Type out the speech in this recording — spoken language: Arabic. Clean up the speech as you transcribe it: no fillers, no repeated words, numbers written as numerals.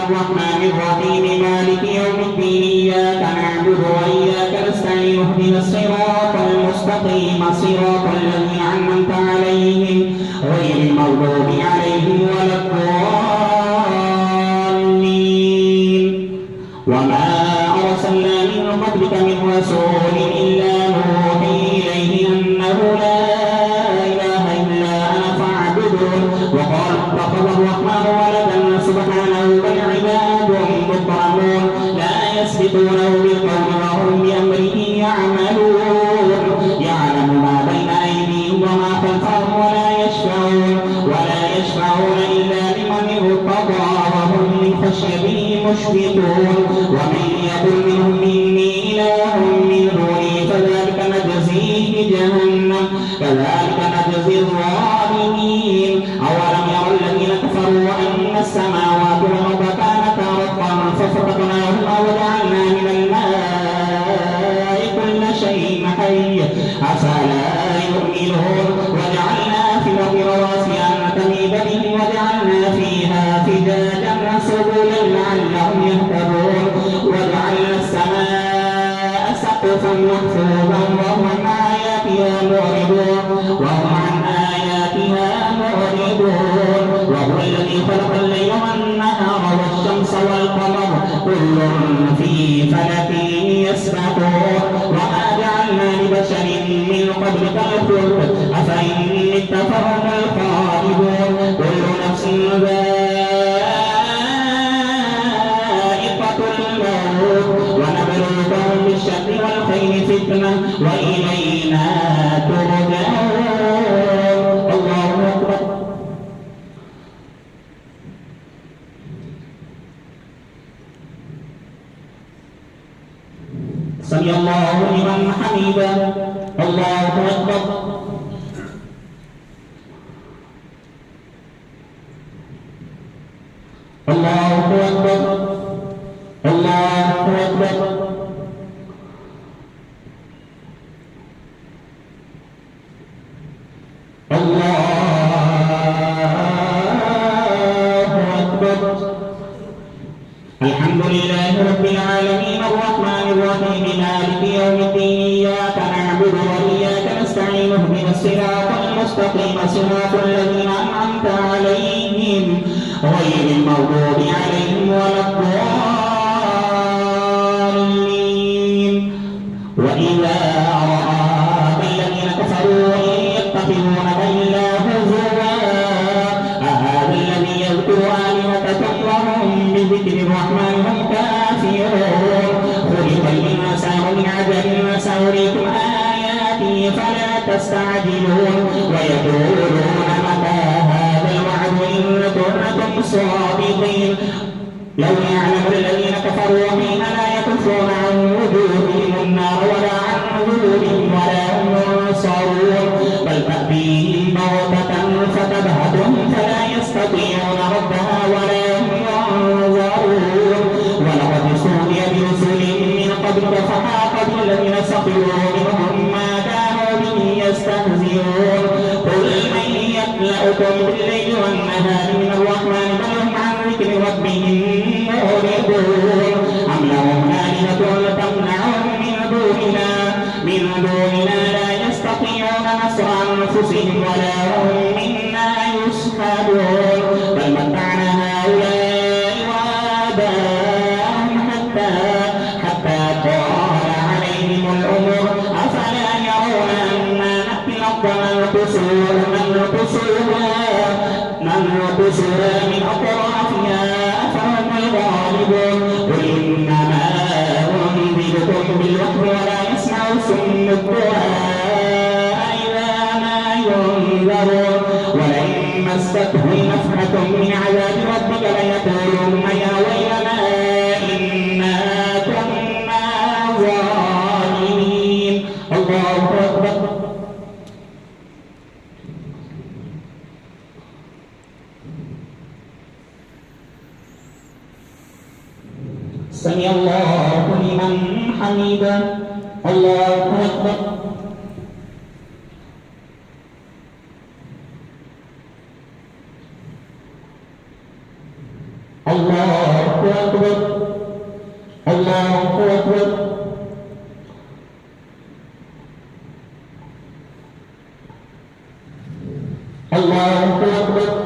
الرحمن الرحيم مالك يوم الدين إياك نعبد وإياك نستعين اهدنا الصراط المستقيم صراط الذين أنعمت عليهم غير المغضوب عليهم ولا الضالين. وما أرسلنا من قبلك من رسول إلا نوحي إليه أنه لا إله إلا أنا فاعبدون. وقالوا اتخذ الرحمن ولدا سبحانه بل عباد مكرمون لا يسبقونه بالقول وهم بأمره يعملون. يعلم ما بين أيديهم وما خلفهم ولا يشفعون إلا لمن ارتضى وهم من خشيته مشفقون. ومن يقل منهم إني إله من دونه فذلك نجزيه جهنم كذلك نجزي الظالمين. أولم يرى الذين كفروا أن السماوات والأرض كانتا رتقا ففتقناهما وجعلنا من الماء كل شيء حي أفلا يؤمنون. وجعلنا في الأرض رواسي أن تميد بهم وجعلنا فيها فجاجا سبلا لعلهم يهتدون. وجعلنا السماء سقفا محفوظا وهم عن آياتها معرضون. وهو الذي خلق الليل والنهار والشمس والقمر كل في فلك يسبحون. وما جعلنا لبشر من قبلك الخلد أفإن مت فهم الخالدون. كل نفس ذائقة الموت ونبلوكم بالشر والخير فتنة وإلينا ترجعون. الله أكبر. سمع الله لمن حمده. الله أكبر. الله أكبر. الله أكبر. الله أكبر. الحمد لله رب العالمين الرحمن الرحيم مالك يوم الدين إياك نعبد وإياك نستعين اهدنا الصراط المستقيم صراط الذين أنعمت عليهم غير المغضوب عليهم ولا الضالين. وإذا رآك الذين كفروا يتخذونك إلا هزوا أهذا الذي يذكر آلهتكم وهم بذكر الرحمن هم كافرون. خلق الإنسان من عجل سأريكم آياتي فلا تستعجلون. ويقولون متى هذا الوعد إن كنتم صادقين. لو يعلم الذين كفروا حين لا يكفون عن وجوههم النار ولا عن ظهورهم ولا هم ينصرون بل تأتيهم بغتة فتبهتهم فلا يستطيعون ردها ولا هم ينظرون. ولقد استهزئ برسل من قبلك فحاق بالذين سخروا منهم ما كانوا به يستهزئون. قل من يكلأكم بالليل والنهار من الرحمن بل هم عن ذكر ربهم معرضون. أم لهم آلهة تمنعهم من دوننا لا يستطيعون نصر أنفسهم ولا هم منا يصحبون. بل متعنا هؤلاء وآباءهم حتى طال عليهم العمر أفلا يرون أنا نأتي الأرض ننقصها من أطرافها أفهم الغالبون. قل إنما أنذركم بالوحي ولا يسمع الصم الدعاء إذا ما ينذرون. ولئن مستهم نفحة من عذاب ربك ليقولن يا ويلنا إنا كنا ظالمين. الله أكبر. سمع الله لمن حمده. الله أكبر. الله أكبر الله أكبر الله أكبر